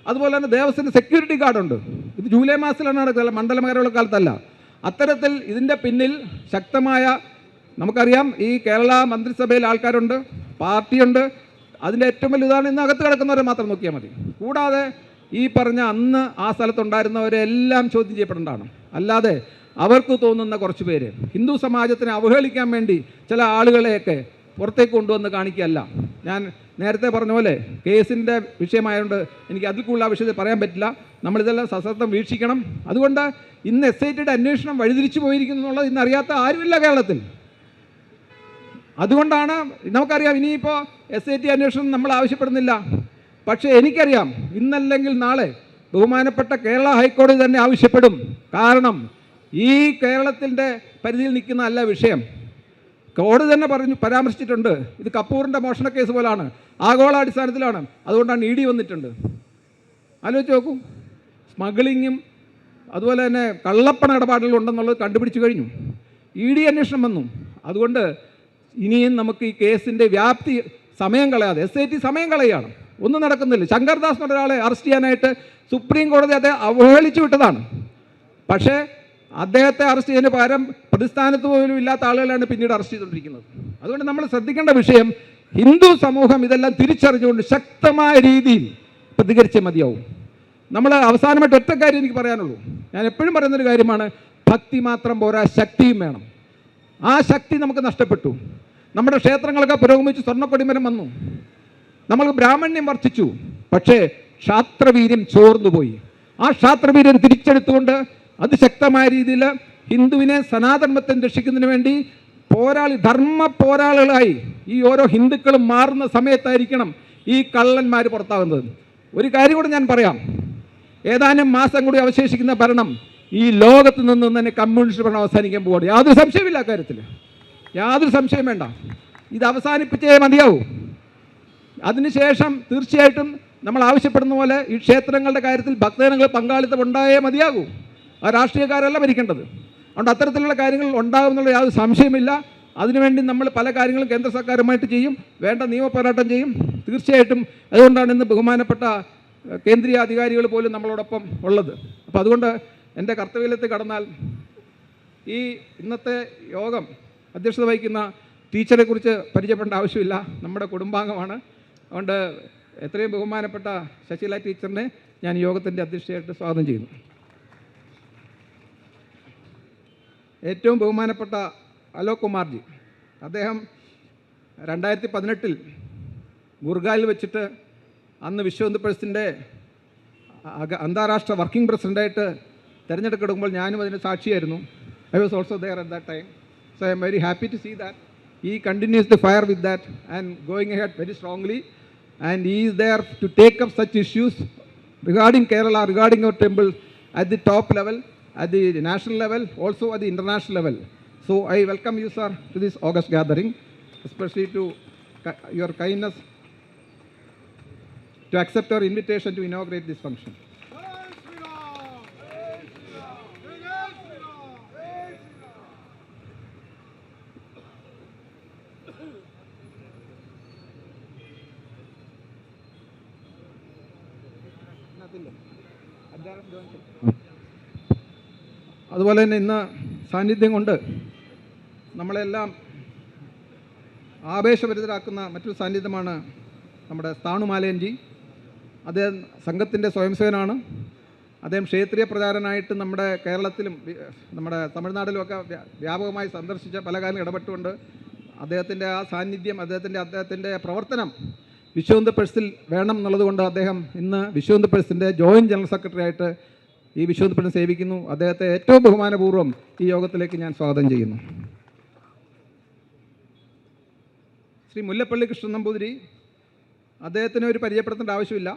അതുപോലെ തന്നെ ദേവസ്വത്തിന് സെക്യൂരിറ്റി ഗാർഡുണ്ട്. ഇത് ജൂലൈ മാസത്തിലാണ് നടക്കുന്നത്, മണ്ഡലമകരമുള്ള കാലത്തല്ല. അത്തരത്തിൽ ഇതിൻ്റെ പിന്നിൽ ശക്തമായ, നമുക്കറിയാം, ഈ കേരള മന്ത്രിസഭയിൽ ആൾക്കാരുണ്ട്, പാർട്ടിയുണ്ട്. അതിൻ്റെ ഏറ്റവും വലിയ ഉദാഹരണം ഇന്ന് അകത്ത് കിടക്കുന്നവരെ മാത്രം നോക്കിയാൽ മതി. കൂടാതെ ഈ പറഞ്ഞ അന്ന് ആ സ്ഥലത്തുണ്ടായിരുന്നവരെല്ലാം ചോദ്യം ചെയ്യപ്പെടേണ്ടതാണ്. അല്ലാതെ അവർക്ക് തോന്നുന്ന കുറച്ച് പേര് ഹിന്ദു സമാജത്തിനെ അവഹേളിക്കാൻ വേണ്ടി ചില ആളുകളെയൊക്കെ പുറത്തേക്ക് കൊണ്ടുവന്ന് കാണിക്കുകയല്ല. ഞാൻ നേരത്തെ പറഞ്ഞ പോലെ കേസിൻ്റെ വിഷയമായതുകൊണ്ട് എനിക്ക് അതിൽ കൂടുതൽ വിഷയത്തിൽ പറയാൻ പറ്റില്ല. നമ്മളിതെല്ലാം സശ്രദ്ധം വീക്ഷിക്കണം. അതുകൊണ്ട് ഇന്ന് SITയുടെ അന്വേഷണം വഴിതിരിച്ചു പോയിരിക്കുന്നു എന്നുള്ളത് ഇന്നറിയാത്ത ആരുമില്ല കേരളത്തിൽ. അതുകൊണ്ടാണ് നമുക്കറിയാം, ഇനിയിപ്പോൾ SIT അന്വേഷണം നമ്മൾ ആവശ്യപ്പെടുന്നില്ല. പക്ഷേ എനിക്കറിയാം, ഇന്നല്ലെങ്കിൽ നാളെ ബഹുമാനപ്പെട്ട കേരള ഹൈക്കോടതി തന്നെ ആവശ്യപ്പെടും. കാരണം ഈ കേരളത്തിൻ്റെ പരിധിയിൽ നിൽക്കുന്ന അല്ല വിഷയം. കോടതി തന്നെ പരാമർശിച്ചിട്ടുണ്ട്, ഇത് കപൂറിൻ്റെ മോഷണ കേസ് പോലാണ്, ആഗോളാടിസ്ഥാനത്തിലാണ്. അതുകൊണ്ടാണ് ED വന്നിട്ടുണ്ട്. ആലോചിച്ച് നോക്കൂ, സ്മഗ്ലിങ്ങും അതുപോലെ തന്നെ കള്ളപ്പണ ഇടപാടുകൾ ഉണ്ടെന്നുള്ളത് കണ്ടുപിടിച്ചു കഴിഞ്ഞു. ED അന്വേഷണം വന്നു. അതുകൊണ്ട് ഇനിയും നമുക്ക് ഈ കേസിൻ്റെ വ്യാപ്തി സമയം കളയാതെ, SIT സമയം കളയുകയാണ്, ഒന്നും നടക്കുന്നില്ല. ശങ്കർദാസ് എന്ന ഒരാളെ അറസ്റ്റ് ചെയ്യാനായിട്ട് സുപ്രീം കോടതി അദ്ദേഹം അവഹേളിച്ചു വിട്ടതാണ്. പക്ഷേ അദ്ദേഹത്തെ അറസ്റ്റ് ചെയ്യുന്നതിന് പകരം പ്രതിസ്ഥാനത്ത് പോലും ഇല്ലാത്ത ആളുകളാണ് പിന്നീട് അറസ്റ്റ് ചെയ്തുകൊണ്ടിരിക്കുന്നത്. അതുകൊണ്ട് നമ്മൾ ശ്രദ്ധിക്കേണ്ട വിഷയം, ഹിന്ദു സമൂഹം ഇതെല്ലാം തിരിച്ചറിഞ്ഞുകൊണ്ട് ശക്തമായ രീതിയിൽ പ്രതികരിച്ചേ മതിയാവും. നമ്മൾ അവസാനമായിട്ട് ഒറ്റ കാര്യം എനിക്ക് പറയാനുള്ളൂ. ഞാൻ എപ്പോഴും പറയുന്നൊരു കാര്യമാണ്, ഭക്തി മാത്രം പോരാ, ശക്തിയും വേണം. ആ ശക്തി നമുക്ക് നഷ്ടപ്പെട്ടു. നമ്മുടെ ക്ഷേത്രങ്ങളൊക്കെ പുരോഗമിച്ച് സ്വർണ്ണക്കൊടിമരം വന്നു, നമ്മൾ ബ്രാഹ്മണ്യം വർദ്ധിച്ചു. പക്ഷേ ക്ഷാത്രവീര്യം ചോർന്നുപോയി. ആ ക്ഷാത്രവീര്യം തിരിച്ചെടുത്തുകൊണ്ട് അതിശക്തമായ രീതിയിൽ ഹിന്ദുവിനെ, സനാതനത്തെ രക്ഷിക്കുന്നതിന് വേണ്ടി ധർമ്മ പോരാളികളായി ഈ ഓരോ ഹിന്ദുക്കളും മാറുന്ന സമയത്തായിരിക്കണം ഈ കള്ളന്മാർ പുറത്താകുന്നത്. ഒരു കാര്യം കൂടെ ഞാൻ പറയാം, ഏതാനും മാസം കൂടി അവശേഷിക്കുന്ന ഭരണം ഈ ലോകത്ത് നിന്നും തന്നെ കമ്മ്യൂണിസ്റ്റ് ഭരണം അവസാനിക്കാൻ പോവുകയാണ്. യാതൊരു സംശയമില്ല അക്കാര്യത്തിൽ, യാതൊരു സംശയം വേണ്ട. ഇത് അവസാനിപ്പിച്ചേ മതിയാവൂ. അതിനുശേഷം തീർച്ചയായിട്ടും നമ്മൾ ആവശ്യപ്പെടുന്ന പോലെ ഈ ക്ഷേത്രങ്ങളുടെ കാര്യത്തിൽ ഭക്തജനങ്ങൾ പങ്കാളിത്തം ഉണ്ടായേ മതിയാകൂ. ആ രാഷ്ട്രീയക്കാരല്ല ഭരിക്കേണ്ടത്. അതുകൊണ്ട് അത്തരത്തിലുള്ള കാര്യങ്ങൾ ഉണ്ടാകുമെന്നുള്ള യാതൊരു സംശയമില്ല. അതിനുവേണ്ടി നമ്മൾ പല കാര്യങ്ങളും കേന്ദ്ര സർക്കാരുമായിട്ട് ചെയ്യും, വേണ്ട നിയമപോരാട്ടം ചെയ്യും തീർച്ചയായിട്ടും. അതുകൊണ്ടാണ് ഇന്ന് ബഹുമാനപ്പെട്ട കേന്ദ്രീയ അധികാരികൾ പോലും നമ്മളോടൊപ്പം ഉള്ളത്. അപ്പോൾ അതുകൊണ്ട് എൻ്റെ കർത്തവ്യത്തിൽ കടന്നാൽ, ഈ ഇന്നത്തെ യോഗം അധ്യക്ഷത വഹിക്കുന്ന ടീച്ചറെ കുറിച്ച് പരിചയപ്പെടേണ്ട ആവശ്യമില്ല, നമ്മുടെ കുടുംബാംഗമാണ്. അതുകൊണ്ട് എത്രയും ബഹുമാനപ്പെട്ട ശശികല ടീച്ചറിനെ ഞാൻ യോഗത്തിൻ്റെ അധ്യക്ഷയായിട്ട് സ്വാഗതം ചെയ്യുന്നു. ഏറ്റവും ബഹുമാനപ്പെട്ട അലോക് കുമാർജി, അദ്ദേഹം 2018 ഗുർഗാവിൽ വെച്ചിട്ട് അന്ന് വിശ്വ ഹിന്ദു പരിഷത്തിൻ്റെ അന്താരാഷ്ട്ര വർക്കിംഗ് പ്രസിഡൻ്റായിട്ട് തിരഞ്ഞെടുക്കപ്പെടുമ്പോൾ ഞാനും അതിന് സാക്ഷിയായിരുന്നു. I was also there at that time. So I am very happy to see that he continues to fire with that and going ahead very strongly, and he is there to take up such issues regarding Kerala, regarding our temple at the top level, at the national level, also at the international level. So I welcome you, sir, to this August gathering, especially to your kindness to accept our invitation to inaugurate this function. അതുപോലെ തന്നെ ഇന്ന് സാന്നിധ്യം കൊണ്ട് നമ്മളെല്ലാം ആവേശഭരിതരാക്കുന്ന മറ്റൊരു സാന്നിധ്യമാണ് നമ്മുടെ സ്ഥാണുമാലയൻജി. അദ്ദേഹം സംഘത്തിൻ്റെ സ്വയംസേവനാണ്. അദ്ദേഹം ക്ഷേത്രീയ പ്രചാരനായിട്ട് നമ്മുടെ കേരളത്തിലും നമ്മുടെ തമിഴ്നാട്ടിലുമൊക്കെ വ്യാപകമായി സന്ദർശിച്ച പല കാര്യങ്ങളും ഇടപെട്ടുകൊണ്ട് അദ്ദേഹത്തിൻ്റെ ആ സാന്നിധ്യം, അദ്ദേഹത്തിൻ്റെ പ്രവർത്തനം വിശ്വ ഹിന്ദു പരിഷത്തിൽ വേണം എന്നുള്ളതുകൊണ്ട് അദ്ദേഹം ഇന്ന് Vishwa Hindu പരിഷത്തിൻ്റെ joint general secretary ആയിട്ട് ഈ വിശ്വനാഥൻ സേവിക്കുന്നു. അദ്ദേഹത്തെ ഏറ്റവും ബഹുമാനപൂർവ്വം ഈ യോഗത്തിലേക്ക് ഞാൻ സ്വാഗതം ചെയ്യുന്നു. ശ്രീ മുല്ലപ്പള്ളി കൃഷ്ണൻ നമ്പൂതിരി, അദ്ദേഹത്തിന് ഒരു പരിചയപ്പെടുത്തേണ്ട ആവശ്യമില്ല.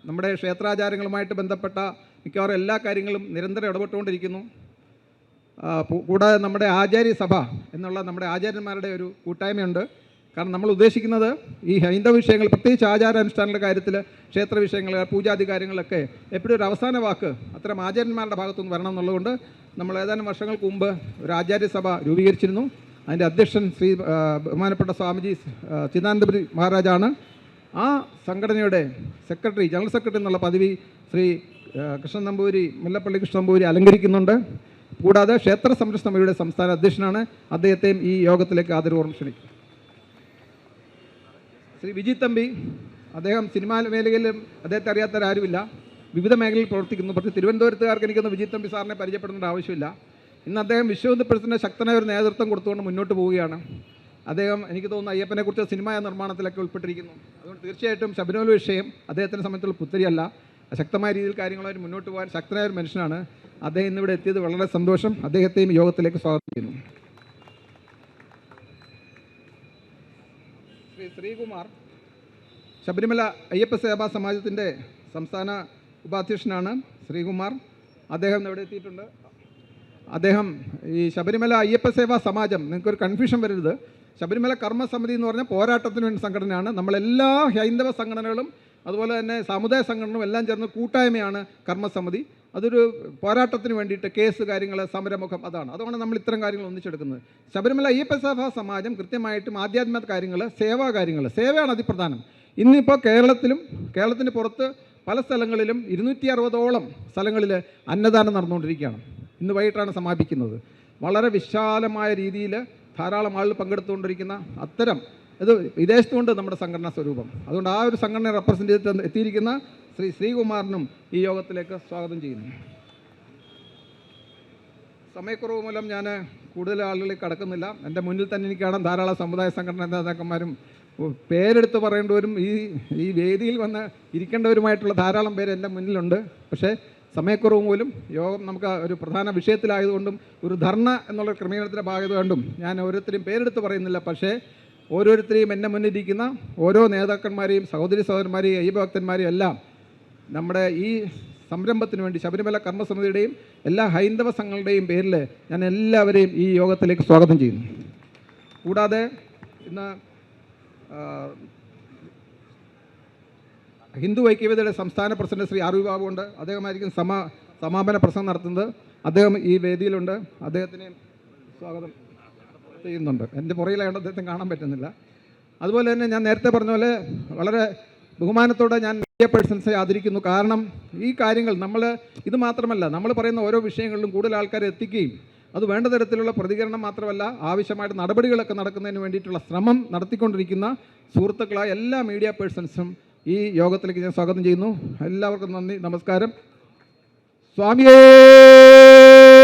നമ്മുടെ ക്ഷേത്രാചാരങ്ങളുമായിട്ട് ബന്ധപ്പെട്ട മിക്കവാറും എല്ലാ കാര്യങ്ങളും നിരന്തരം ഇടപെട്ടുകൊണ്ടിരിക്കുന്നു. കൂടാതെ നമ്മുടെ ആചാര്യ സഭ എന്നുള്ള നമ്മുടെ ആചാര്യന്മാരുടെ ഒരു കൂട്ടായ്മയുണ്ട്. കാരണം നമ്മൾ ഉദ്ദേശിക്കുന്നത് ഈ ഹൈന്ദവ വിഷയങ്ങൾ, പ്രത്യേകിച്ച് ആചാരാനുഷ്ഠാനങ്ങളുടെ കാര്യത്തിൽ, ക്ഷേത്ര വിഷയങ്ങൾ, പൂജാതി കാര്യങ്ങളൊക്കെ എപ്പോഴും ഒരു അവസാന വാക്ക് അത്തരം ആചാര്യന്മാരുടെ ഭാഗത്തുനിന്ന് വരണം എന്നുള്ളതുകൊണ്ട് നമ്മൾ ഏതാനും വർഷങ്ങൾക്ക് മുമ്പ് ഒരു ആചാര്യസഭ രൂപീകരിച്ചിരുന്നു. അതിൻ്റെ അധ്യക്ഷൻ ശ്രീ ബഹുമാനപ്പെട്ട സ്വാമിജി ചിദാനന്ദപുരി മഹാരാജാണ്. ആ സംഘടനയുടെ സെക്രട്ടറി, ജനറൽ സെക്രട്ടറി എന്നുള്ള പദവി ശ്രീ കൃഷ്ണൻ നമ്പൂതിരി, മുല്ലപ്പള്ളി കൃഷ്ണൻ നമ്പൂതിരി അലങ്കരിക്കുന്നുണ്ട്. കൂടാതെ ക്ഷേത്ര സംരക്ഷണ സമിതിയുടെ സംസ്ഥാന അധ്യക്ഷനാണ്. അദ്ദേഹത്തെയും ഈ യോഗത്തിലേക്ക് ആദരപൂർവ്വം ക്ഷണിക്കും. ശ്രീ വിജി തമ്പി, അദ്ദേഹം സിനിമാ മേഖലയിലും അദ്ദേഹത്തെ അറിയാത്തവരാരുമില്ല. വിവിധ മേഖലയിൽ പ്രവർത്തിക്കുന്നു. പക്ഷേ തിരുവനന്തപുരത്തുകാർക്ക് എനിക്കൊന്ന് വിജി തമ്പി സാറിനെ പരിചയപ്പെടേണ്ട ആവശ്യമില്ല. ഇന്ന് അദ്ദേഹം വിശ്വഹിന്ദു പരിഷത്തിന് ശക്തനായ ഒരു നേതൃത്വം കൊടുത്തുകൊണ്ട് മുന്നോട്ട് പോവുകയാണ്. അദ്ദേഹം എനിക്ക് തോന്നുന്നു അയ്യപ്പനെക്കുറിച്ച് സിനിമാ നിർമ്മാണത്തിലൊക്കെ ഉൾപ്പെട്ടിരിക്കുന്നു. അതുകൊണ്ട് തീർച്ചയായിട്ടും ശബരിമല വിഷയം അദ്ദേഹത്തിനെ സംബന്ധിച്ചുള്ള പുത്തരിയല്ല. ശക്തമായ രീതിയിൽ കാര്യങ്ങളായിട്ട് മുന്നോട്ട് പോകാൻ ശക്തനായ ഒരു മനുഷ്യനാണ്. അദ്ദേഹം ഇന്നിവിടെ എത്തിയത് വളരെ സന്തോഷം. അദ്ദേഹത്തെയും യോഗത്തിലേക്ക് സ്വാഗതം ചെയ്യുന്നു. ശ്രീ ശ്രീകുമാർ, ശബരിമല അയ്യപ്പ സേവാ സമാജത്തിൻ്റെ സംസ്ഥാന ഉപാധ്യക്ഷനാണ് ശ്രീകുമാർ. അദ്ദേഹം ഇവിടെ എത്തിയിട്ടുണ്ട്. അദ്ദേഹം ഈ ശബരിമല അയ്യപ്പ സേവാ സമാജം, നിങ്ങൾക്കൊരു കൺഫ്യൂഷൻ വരരുത്, ശബരിമല കർമ്മസമിതി എന്ന് പറഞ്ഞാൽ പോരാട്ടത്തിന് വേണ്ടി സംഘടനയാണ്. നമ്മളെല്ലാ ഹൈന്ദവ സംഘടനകളും അതുപോലെ തന്നെ സമുദായ സംഘടനകളും എല്ലാം ചേർന്ന് കൂട്ടായ്മയാണ് കർമ്മസമിതി. അതൊരു പോരാട്ടത്തിന് വേണ്ടിയിട്ട് കേസ് കാര്യങ്ങൾ, സമരമുഖം, അതാണ്. അതുകൊണ്ട് നമ്മൾ ഇത്തരം കാര്യങ്ങൾ ഒന്നിച്ചെടുക്കുന്നത്. ശബരിമല അയ്യപ്പ സേവാ സമാജം കൃത്യമായിട്ടും ആധ്യാത്മിക കാര്യങ്ങൾ, സേവാ കാര്യങ്ങൾ, സേവയാണ് അതിപ്രധാനം. ഇന്നിപ്പോൾ കേരളത്തിന് പുറത്ത് പല സ്ഥലങ്ങളിലും 260ഓളം സ്ഥലങ്ങളിൽ അന്നദാനം നടന്നുകൊണ്ടിരിക്കുകയാണ്. ഇന്ന് വൈകിട്ടാണ് സമാപിക്കുന്നത്. വളരെ വിശാലമായ രീതിയിൽ ധാരാളം ആളുകൾ പങ്കെടുത്തുകൊണ്ടിരിക്കുന്ന അത്തരം ഇത് വിദേശത്തുകൊണ്ട് നമ്മുടെ സംഘടനാ സ്വരൂപം. അതുകൊണ്ട് ആ ഒരു സംഘടനയെ റെപ്രസെൻ്റ് ചെയ്തിട്ട് എത്തിയിരിക്കുന്ന ശ്രീ ശ്രീകുമാറിനും ഈ യോഗത്തിലേക്ക് സ്വാഗതം ചെയ്യുന്നു. സമയക്കുറവ് മൂലം ഞാൻ കൂടുതൽ ആളുകളിൽ കടക്കുന്നില്ല. എൻ്റെ മുന്നിൽ തന്നെ എനിക്ക് കാണാം ധാരാളം സമുദായ സംഘടനാ നേതാക്കന്മാരും പേരെടുത്ത് പറയേണ്ടവരും ഈ വേദിയിൽ വന്ന് ഇരിക്കേണ്ടവരുമായിട്ടുള്ള ധാരാളം പേര് എൻ്റെ മുന്നിലുണ്ട്. പക്ഷേ സമയക്കുറവ് മൂലം യോഗം നമുക്ക് ഒരു പ്രധാന വിഷയത്തിലായതുകൊണ്ടും ഒരു ധർണ എന്നുള്ള ക്രമീകരണത്തിൻ്റെ ഭാഗമായതുകൊണ്ടും ഞാൻ ഓരോരുത്തരെയും പേരെടുത്ത് പറയുന്നില്ല. പക്ഷേ ഓരോരുത്തരെയും എൻ്റെ മുന്നിലിരിക്കുന്ന ഓരോ നേതാക്കന്മാരെയും സഹോദരി സഹോദരന്മാരെയും അയ്യഭക്തന്മാരെയും എല്ലാം നമ്മുടെ ഈ സംരംഭത്തിന് വേണ്ടി ശബരിമല കർമ്മസമിതിയുടെയും എല്ലാ ഹൈന്ദവ സംഘങ്ങളുടെയും പേരിൽ ഞാൻ എല്ലാവരെയും ഈ യോഗത്തിലേക്ക് സ്വാഗതം ചെയ്യുന്നു. കൂടാതെ ഇന്ന് ഹിന്ദു ഐക്യവേദിയുടെ സംസ്ഥാന president Shri R V Babu ഉണ്ട്. അദ്ദേഹമായിരിക്കും സമാപന പ്രസംഗം നടത്തുന്നത്. അദ്ദേഹം ഈ വേദിയിലുണ്ട്. അദ്ദേഹത്തിനെ സ്വാഗതം ചെയ്യുന്നുണ്ട്. എൻ്റെ പുറകിലായതുകൊണ്ട് അദ്ദേഹത്തെ കാണാൻ പറ്റുന്നില്ല. അതുപോലെ തന്നെ ഞാൻ നേരത്തെ പറഞ്ഞ പോലെ വളരെ ബഹുമാനത്തോടെ ഞാൻ മീഡിയ പേഴ്സൺസെ ആദരിക്കുന്നു. കാരണം ഈ കാര്യങ്ങൾ ഇത് മാത്രമല്ല, നമ്മൾ പറയുന്ന ഓരോ വിഷയങ്ങളിലും കൂടുതൽ ആൾക്കാരെ എത്തിക്കുകയും അത് വേണ്ട തരത്തിലുള്ള പ്രതികരണം മാത്രമല്ല, ആവശ്യമായിട്ട് നടപടികളൊക്കെ നടക്കുന്നതിന് വേണ്ടിയിട്ടുള്ള ശ്രമം നടത്തിക്കൊണ്ടിരിക്കുന്ന സുഹൃത്തുക്കളായ എല്ലാ മീഡിയ പേഴ്സൺസും ഈ യോഗത്തിലേക്ക് ഞാൻ സ്വാഗതം ചെയ്യുന്നു. എല്ലാവർക്കും നന്ദി, നമസ്കാരം. സ്വാമിയേ ശരണം.